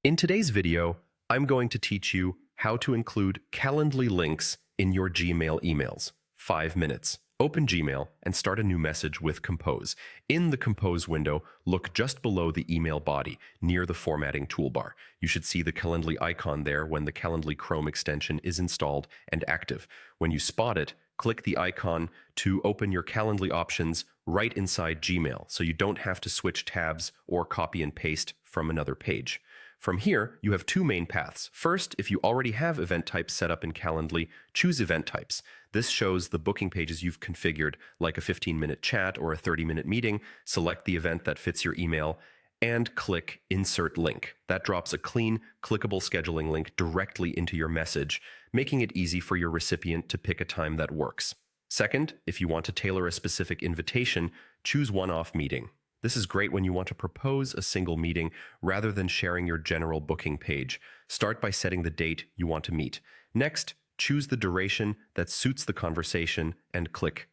In today's video, I'm going to teach you how to include Calendly links in your Gmail emails. 5 minutes. Open Gmail and start a new message with Compose. In the Compose window, look just below the email body, near the formatting toolbar. You should see the Calendly icon there when the Calendly Chrome extension is installed and active. When you spot it, click the icon to open your Calendly options right inside Gmail, so you don't have to switch tabs or copy and paste from another page. From here, you have two main paths. First, if you already have event types set up in Calendly, choose event types. This shows the booking pages you've configured, like a 15-minute chat or a 30-minute meeting. Select the event that fits your email and click Insert Link. That drops a clean, clickable scheduling link directly into your message, making it easy for your recipient to pick a time that works. Second, if you want to tailor a specific invitation, choose one-off meeting. This is great when you want to propose a single meeting rather than sharing your general booking page. Start by setting the date you want to meet. Next, choose the duration that suits the conversation and click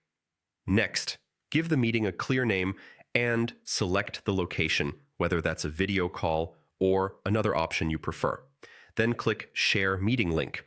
Next. Give the meeting a clear name and select the location, whether that's a video call or another option you prefer. Then click Share Meeting Link.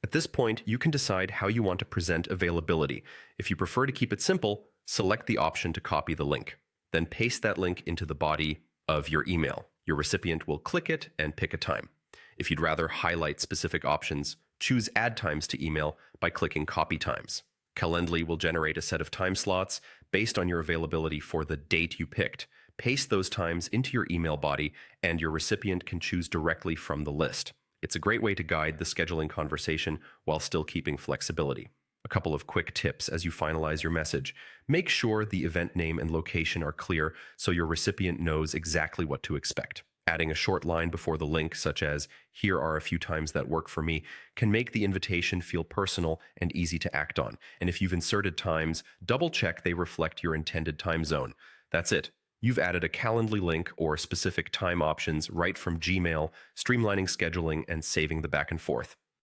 At this point, you can decide how you want to present availability. If you prefer to keep it simple, select the option to copy the link. Then paste that link into the body of your email. Your recipient will click it and pick a time. If you'd rather highlight specific options, choose Add Times to Email by clicking Copy Times. Calendly will generate a set of time slots based on your availability for the date you picked. Paste those times into your email body, and your recipient can choose directly from the list. It's a great way to guide the scheduling conversation while still keeping flexibility. A couple of quick tips as you finalize your message. Make sure the event name and location are clear so your recipient knows exactly what to expect. Adding a short line before the link, such as, "Here are a few times that work for me," can make the invitation feel personal and easy to act on. And if you've inserted times, double-check they reflect your intended time zone. That's it. You've added a Calendly link or specific time options right from Gmail, streamlining scheduling and saving the back and forth.